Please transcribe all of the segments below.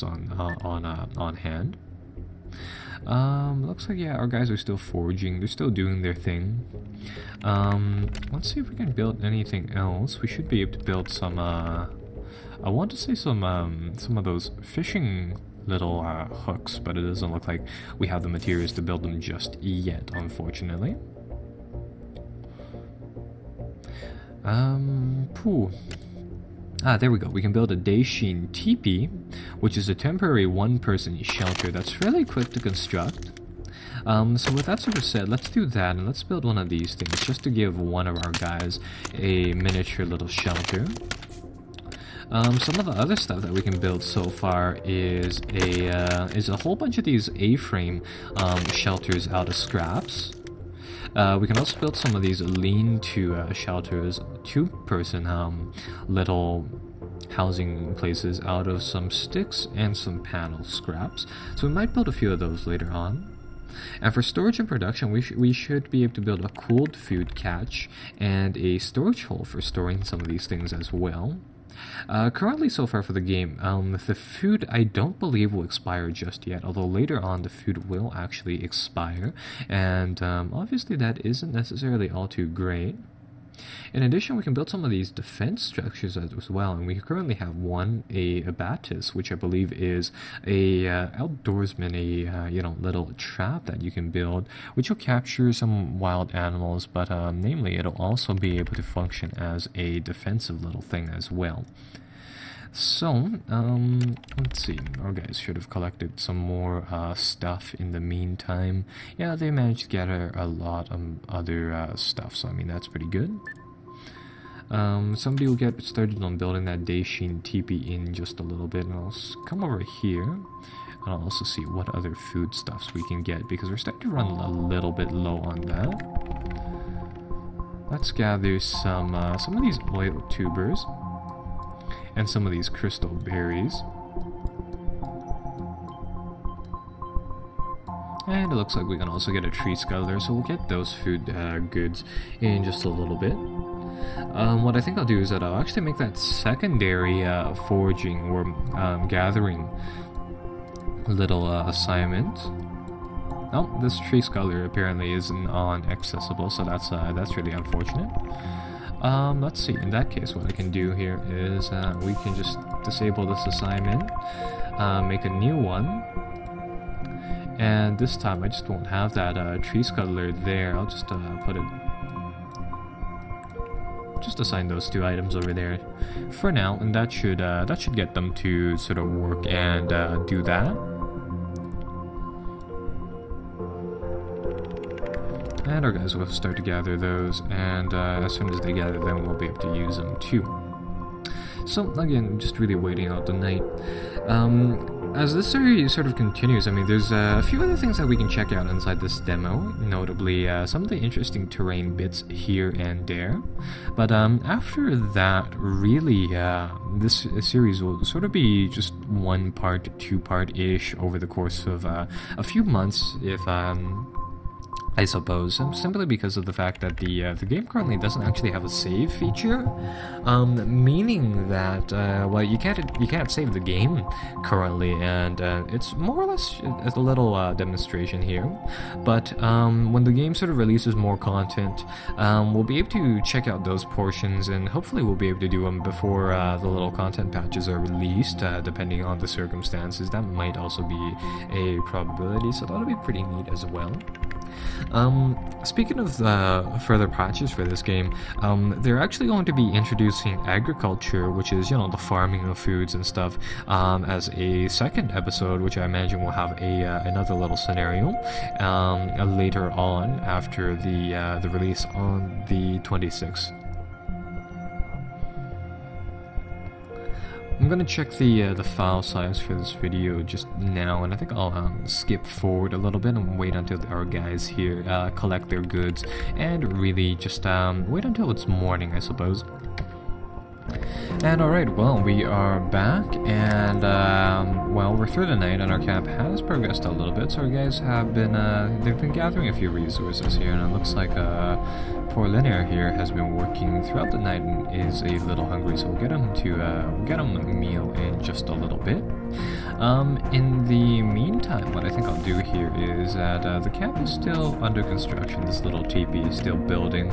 things on hand. Looks like, yeah, our guys are still foraging. They're still doing their thing. Let's see if we can build anything else. We should be able to build some, I want to say some of those fishing little hooks, but it doesn't look like we have the materials to build them just yet, unfortunately. There we go. We can build a Daishin teepee, which is a temporary one-person shelter that's really quick to construct. So with that sort of said, let's do that, and let's build one of these things, just to give one of our guys a miniature little shelter. Some of the other stuff that we can build so far is a whole bunch of these A-frame shelters out of scraps. We can also build some of these lean-to shelters, two-person little housing places out of some sticks and some panel scraps. So we might build a few of those later on. And for storage and production, we should be able to build a cooled food catch and a storage hole for storing some of these things as well. Currently, so far for the game, the food I don't believe will expire just yet, although later on the food will actually expire, and obviously that isn't necessarily all too great. In addition, we can build some of these defense structures as well, and we currently have one, a abatis, which I believe is a outdoorsman, little trap that you can build, which will capture some wild animals, but namely it'll also be able to function as a defensive little thing as well. So, let's see, our guys should have collected some more stuff in the meantime. Yeah, they managed to gather a lot of other stuff, so I mean, that's pretty good. Somebody will get started on building that Daishin teepee in just a little bit, and I'll come over here, and I'll also see what other foodstuffs we can get, because we're starting to run a little bit low on that. Let's gather some of these oil tubers, and some of these crystal berries. And it looks like we can also get a tree scuttler, so we'll get those food goods in just a little bit. What I think I'll do is that I'll actually make that secondary foraging or gathering little assignment. Oh, this tree scuttler apparently isn't accessible, so that's really unfortunate. Let's see, in that case what I can do here is we can just disable this assignment, make a new one, and this time I just won't have that tree scuttler there. I'll just put it, just assign those two items over there for now, and that should get them to sort of work and do that. And our guys will start to gather those, and as soon as they gather them, we'll be able to use them too. So again, just really waiting out the night. As this series sort of continues, I mean, there's a few other things that we can check out inside this demo, notably some of the interesting terrain bits here and there. But after that, really, this series will sort of be just one part, two-part-ish over the course of a few months, if I suppose, simply because of the fact that the game currently doesn't actually have a save feature, meaning that well, you can't save the game currently, and it's more or less a little demonstration here. But when the game sort of releases more content, we'll be able to check out those portions, and hopefully we'll be able to do them before the little content patches are released, depending on the circumstances. That might also be a probability, so that'll be pretty neat as well. Speaking of further patches for this game, they're actually going to be introducing agriculture, which is, the farming of foods and stuff, as a second episode, which I imagine will have another little scenario later on after the release on the 26th. I'm gonna check the file size for this video just now, and I think I'll skip forward a little bit and wait until our guys here collect their goods, and really just wait until it's morning, I suppose. And alright, well, we are back, and well, we're through the night, and our camp has progressed a little bit, so our guys have been, they've been gathering a few resources here, and it looks like poor Linear here has been working throughout the night and is a little hungry, so we'll get him a meal in just a little bit. In the meantime, what I think I'll do here is that the camp is still under construction. This little teepee is still building,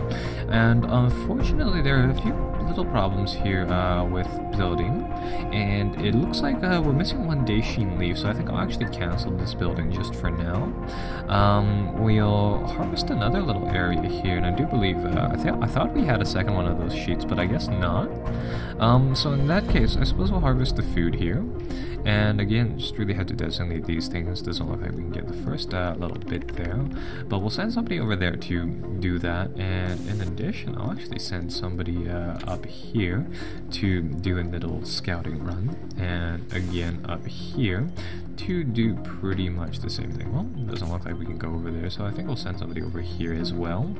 and unfortunately there are a few little problems here with building, and it looks like we're missing one daishin leaf, so I think I'll actually cancel this building just for now. We'll harvest another little area here, and I do believe I thought we had a second one of those sheets, but I guess not. So in that case, I suppose we'll harvest the food here. And again, just really had to designate these things. Doesn't look like we can get the first little bit there, but we'll send somebody over there to do that. And in addition, I'll actually send somebody up here to do a little scouting run, and again up here to do pretty much the same thing. Well, it doesn't look like we can go over there, so I think we'll send somebody over here as well.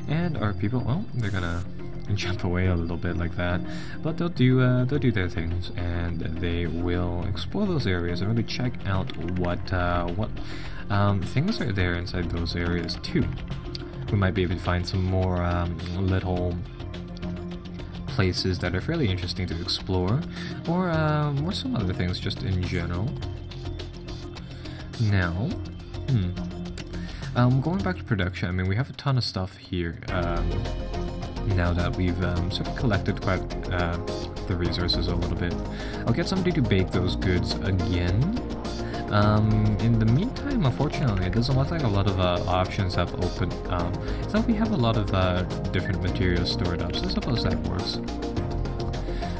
And our people, well, they're gonna jump away a little bit like that, but they'll do their things, and they will explore those areas and really check out what things are there inside those areas too. We might be able to find some more little places that are fairly interesting to explore, or some other things just in general. Now, going back to production, I mean, we have a ton of stuff here. Now that we've sort of collected quite the resources a little bit, I'll get somebody to bake those goods again. In the meantime, unfortunately, it doesn't look like a lot of options have opened. It's like we have a lot of different materials stored up, so I suppose that works.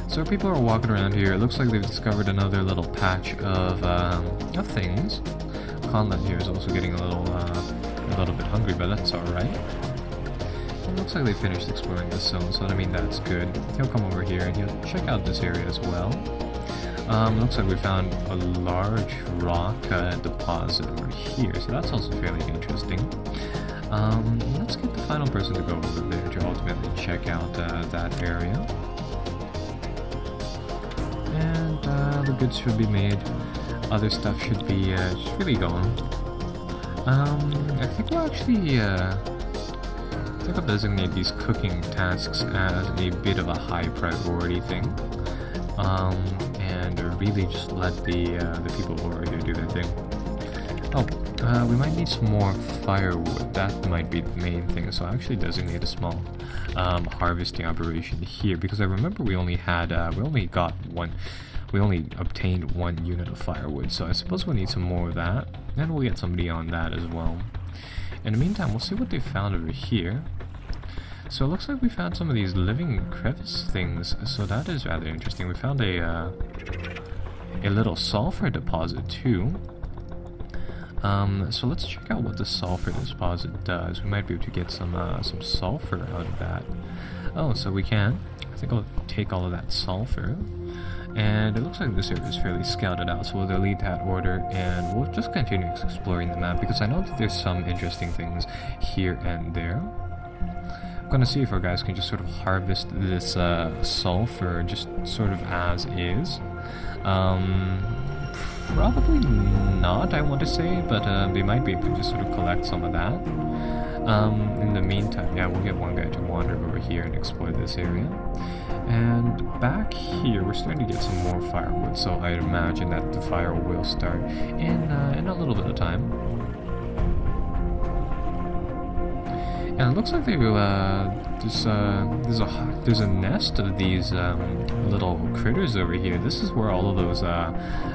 So people are walking around here. It looks like they've discovered another little patch of things. Conlon here is also getting a little bit hungry, but that's alright. It looks like they finished exploring this zone, so I mean that's good. He'll come over here and he'll check out this area as well. Looks like we found a large rock deposit over here, so that's also fairly interesting. Let's get the final person to go over there to ultimately check out that area. And the goods should be made. Other stuff should be just really going. I think we'll actually I think I'll designate these cooking tasks as a bit of a high priority thing, and really just let the people over here do their thing. Oh, we might need some more firewood. That might be the main thing, so I'll actually designate a small harvesting operation here, because I remember we only obtained one unit of firewood, so I suppose we'll need some more of that, and we'll get somebody on that as well. In the meantime, we'll see what they found over here. So it looks like we found some of these living crevice things, so that is rather interesting. We found a little sulfur deposit too. So let's check out what the sulfur deposit does. We might be able to get some sulfur out of that. Oh, so we can. I think I'll take all of that sulfur. And it looks like this area is fairly scouted out, so we'll delete that order, and we'll just continue exploring the map, because I know that there's some interesting things here and there. I'm gonna see if our guys can just sort of harvest this sulfur just sort of as is. Probably not, I want to say, but they might be able to just sort of collect some of that. In the meantime, yeah, we'll get one guy to wander over here and explore this area. And back here, we're starting to get some more firewood, so I imagine that the fire will start in a little bit of time. And it looks like there's a nest of these little critters over here. This is where all of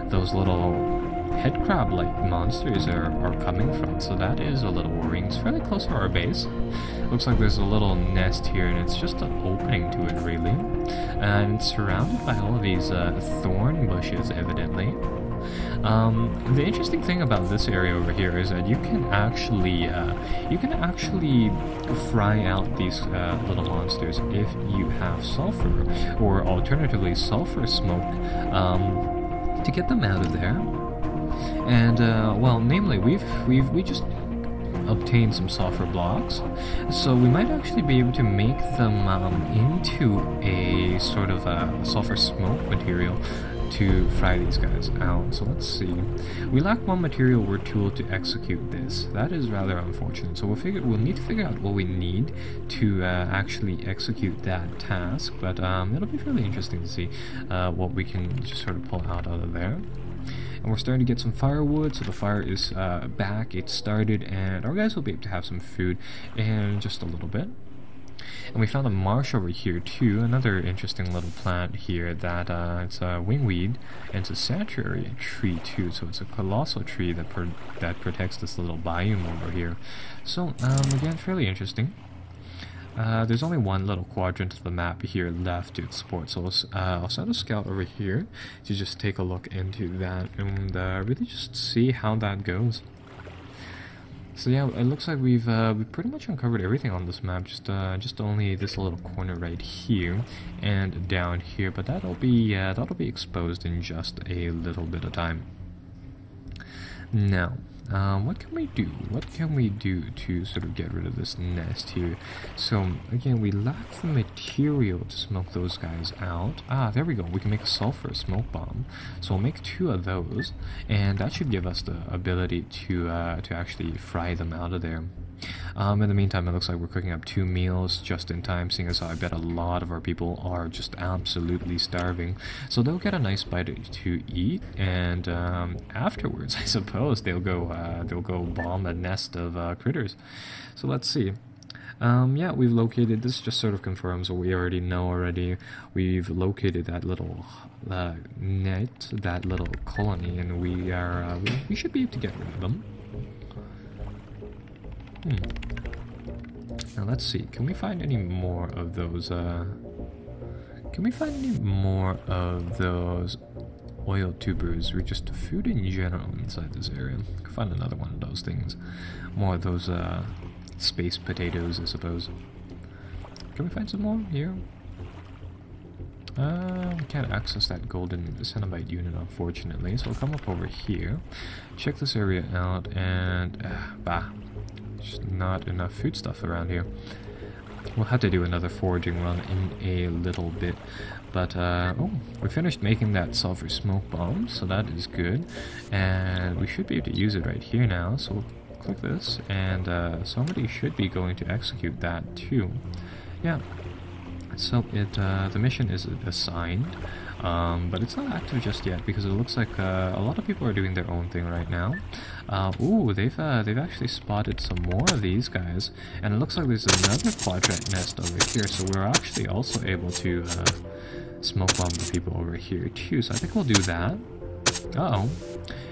those little head crab-like monsters are coming from, so that is a little worrying. It's fairly close to our base. Looks like there's a little nest here, and it's just an opening to it, really. And it's surrounded by all of these thorn bushes, evidently. The interesting thing about this area over here is that you can actually fry out these little monsters if you have sulfur, or alternatively sulfur smoke, to get them out of there. And well, namely, we just obtained some sulfur blocks, so we might actually be able to make them into a sort of sulfur smoke material to fry these guys out. So let's see. We lack one material or tool to execute this. That is rather unfortunate. So we'll need to figure out what we need to actually execute that task. But it'll be fairly interesting to see what we can just sort of pull out of there. And we're starting to get some firewood, so the fire is back, it's started, and our guys will be able to have some food in just a little bit. And we found a marsh over here too, another interesting little plant here that it's a wingweed, and it's a sanctuary tree too, so it's a colossal tree that protects this little biome over here. So again, fairly interesting. There's only one little quadrant of the map here left to explore, so I'll send a scout over here to just take a look into that and really just see how that goes. So yeah, it looks like we've pretty much uncovered everything on this map, just only this little corner right here and down here, but that'll be exposed in just a little bit of time. Now, what can we do? What can we do to sort of get rid of this nest here? So again, we lack the material to smoke those guys out. Ah, there we go. We can make a sulfur smoke bomb. So we'll make 2 of those, and that should give us the ability to actually fry them out of there. In the meantime, it looks like we're cooking up 2 meals just in time, seeing as how I bet a lot of our people are just absolutely starving. So they'll get a nice bite to eat, and afterwards, I suppose, they'll go bomb a nest of critters. So let's see. Yeah, we've located, this just sort of confirms what we already know already. We've located that little net, that little colony, and we should be able to get rid of them. Now let's see, can we find any more of those, oil tubers, or just food in general inside this area? Can find another one of those things. More of those, space potatoes, I suppose. Can we find some more here? We can't access that golden Cenobite unit, unfortunately, so we'll come up over here, check this area out, and, there's not enough food stuff around here. We'll have to do another foraging run in a little bit, but oh, we finished making that sulfur smoke bomb, so that is good, and we should be able to use it right here now. So we'll click this, and somebody should be going to execute that too. Yeah, so the mission is assigned, but it's not active just yet because it looks like a lot of people are doing their own thing right now. Ooh, they've actually spotted some more of these guys, and it looks like there's another quadrant nest over here, so we're actually also able to smoke bomb the people over here too, so I think we'll do that. Uh-oh.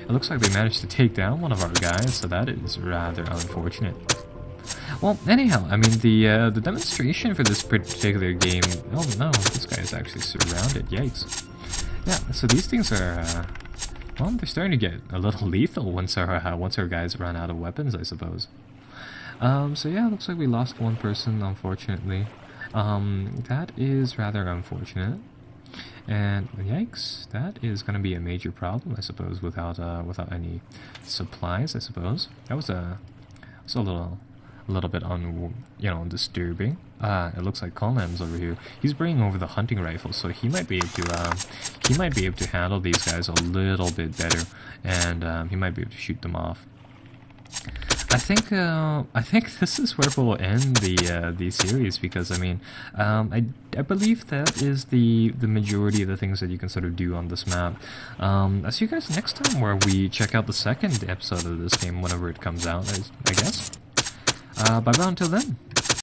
It looks like they managed to take down one of our guys, so that is rather unfortunate. Well, anyhow, I mean, the demonstration for this particular game... Oh no, this guy is actually surrounded, yikes. Yeah, so these things are... well, they're starting to get a little lethal once our guys run out of weapons, I suppose. So yeah, it looks like we lost one person, unfortunately. That is rather unfortunate. And yikes, that is going to be a major problem, I suppose, without any supplies, I suppose. That was a little bit disturbing. It looks like Colin's over here. He's bringing over the hunting rifle, so he might be able to handle these guys a little bit better, and he might be able to shoot them off. I think this is where we'll end the series, because I mean, I believe that is the majority of the things that you can sort of do on this map. I'll see you guys next time, where we check out the second episode of this game whenever it comes out, I guess. Bye bye until then.